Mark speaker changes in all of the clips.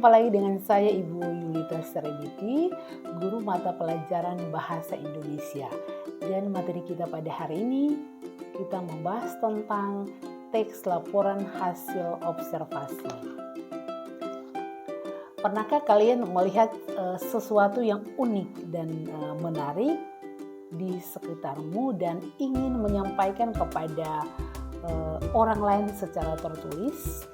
Speaker 1: Jumpa lagi dengan saya Ibu Yulita Serebiti, guru mata pelajaran Bahasa Indonesia. Dan materi kita pada hari ini, kita membahas tentang teks laporan hasil observasi. Pernahkah kalian melihat sesuatu yang unik dan menarik di sekitarmu dan ingin menyampaikan kepada orang lain secara tertulis?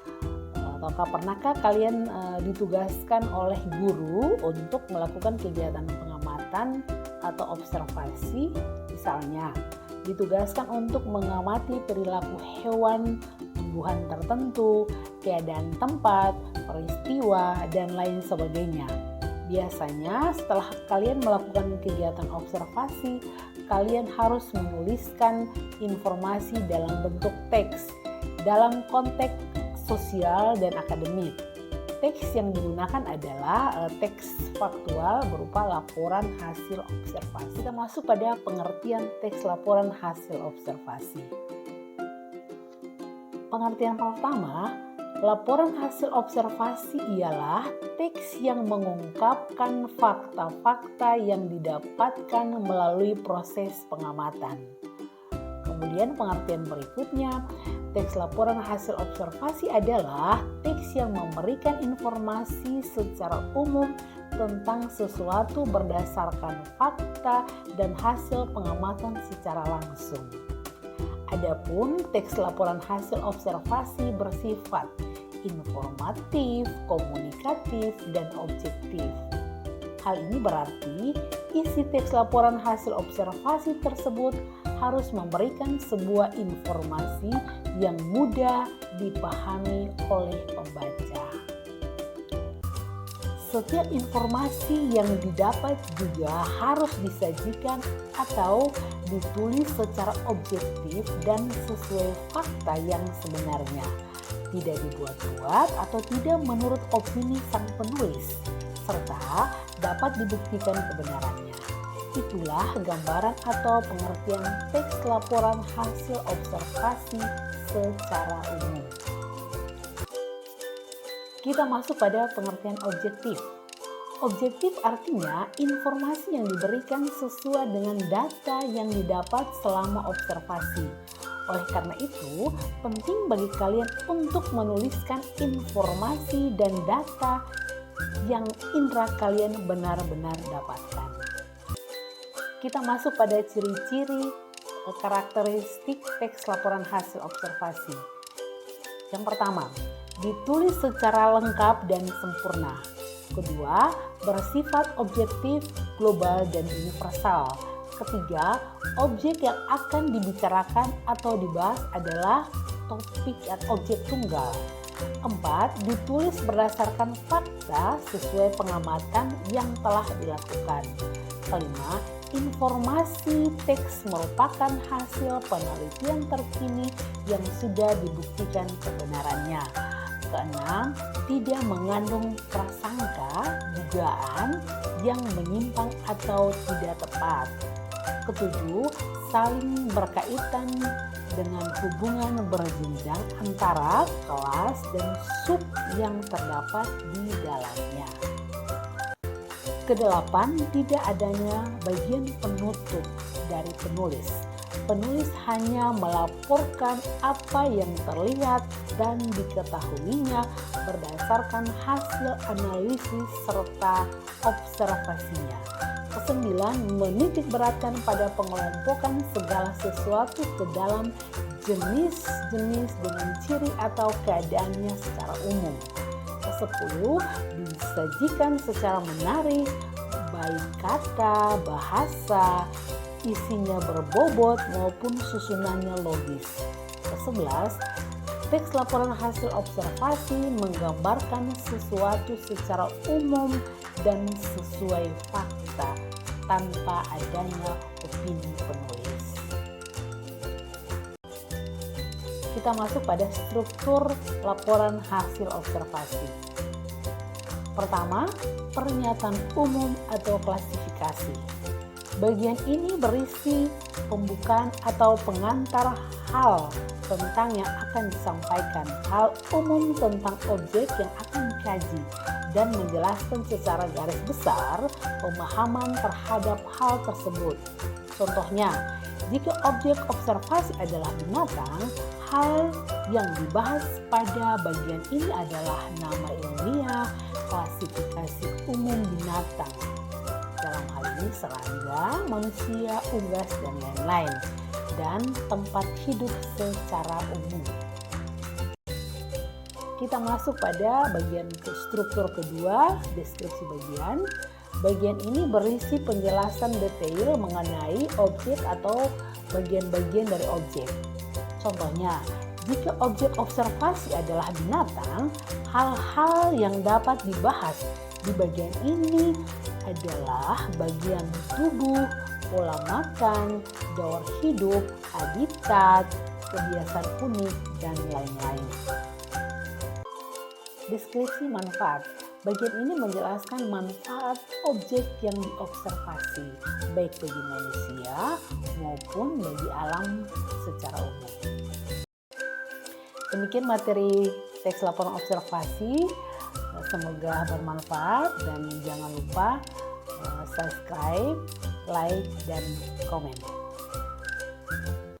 Speaker 1: Ataukah pernahkah kalian ditugaskan oleh guru untuk melakukan kegiatan pengamatan atau observasi? Misalnya, ditugaskan untuk mengamati perilaku hewan, tumbuhan tertentu, keadaan tempat, peristiwa, dan lain sebagainya. Biasanya setelah kalian melakukan kegiatan observasi, kalian harus menuliskan informasi dalam bentuk teks dalam konteks sosial dan akademik. Teks yang digunakan adalah teks faktual berupa laporan hasil observasi. Kita masuk pada pengertian teks laporan hasil observasi. Pengertian pertama, laporan hasil observasi ialah teks yang mengungkapkan fakta-fakta yang didapatkan melalui proses pengamatan. Kemudian pengertian berikutnya, teks laporan hasil observasi adalah teks yang memberikan informasi secara umum tentang sesuatu berdasarkan fakta dan hasil pengamatan secara langsung. Adapun teks laporan hasil observasi bersifat informatif, komunikatif, dan objektif. Hal ini berarti isi teks laporan hasil observasi tersebut harus memberikan sebuah informasi yang mudah dipahami oleh pembaca. Setiap informasi yang didapat juga harus disajikan atau ditulis secara objektif dan sesuai fakta yang sebenarnya, tidak dibuat-buat atau tidak menurut opini sang penulis, serta dapat dibuktikan kebenarannya. Itulah gambaran atau pengertian teks laporan hasil observasi secara umum. Kita masuk pada pengertian objektif. Objektif artinya informasi yang diberikan sesuai dengan data yang didapat selama observasi. Oleh karena itu, penting bagi kalian untuk menuliskan informasi dan data yang indera kalian benar-benar dapatkan. Kita masuk pada ciri-ciri karakteristik teks laporan hasil observasi. Yang pertama, ditulis secara lengkap dan sempurna. Kedua, bersifat objektif, global, dan universal. Ketiga, objek yang akan dibicarakan atau dibahas adalah topik atau objek tunggal. Keempat, ditulis berdasarkan fakta sesuai pengamatan yang telah dilakukan. Kelima, informasi teks merupakan hasil penelitian terkini yang sudah dibuktikan kebenarannya. Keenam, tidak mengandung prasangka, dugaan yang menyimpang atau tidak tepat. Ketujuh, saling berkaitan dengan hubungan berjenjang antara kelas dan sub yang terdapat di dalamnya. Kedelapan, tidak adanya bagian penutup dari penulis. Penulis hanya melaporkan apa yang terlihat dan diketahuinya berdasarkan hasil analisis serta observasinya. Kesembilan, menitik beratkan pada pengelompokan segala sesuatu ke dalam jenis-jenis dengan ciri atau keadaannya secara umum. Kesepuluh, disajikan secara menarik, baik kata, bahasa, isinya berbobot maupun susunannya logis. Kesebelas, teks laporan hasil observasi menggambarkan sesuatu secara umum dan sesuai fakta tanpa adanya opini penulis. Kita masuk pada struktur laporan hasil observasi. Pertama, pernyataan umum atau klasifikasi. Bagian ini berisi pembukaan atau pengantar hal tentang yang akan disampaikan, hal umum tentang objek yang akan dikaji, dan menjelaskan secara garis besar pemahaman terhadap hal tersebut. Contohnya, jika objek observasi adalah binatang, hal yang dibahas pada bagian ini adalah nama ilmiah, klasifikasi umum binatang. Dalam hal ini serangga, manusia, unggas, dan lain-lain, dan tempat hidup secara umum. Kita masuk pada bagian struktur kedua, deskripsi bagian. Bagian ini berisi penjelasan detail mengenai objek atau bagian-bagian dari objek. Contohnya, jika objek observasi adalah binatang, hal-hal yang dapat dibahas di bagian ini adalah bagian tubuh, pola makan, gaur hidup, habitat, kebiasaan unik, dan lain-lain. Deskripsi manfaat. Bagian ini menjelaskan manfaat objek yang diobservasi, baik bagi manusia maupun bagi alam secara umum. Demikian materi teks laporan observasi. Semoga bermanfaat dan jangan lupa subscribe, like, dan komen.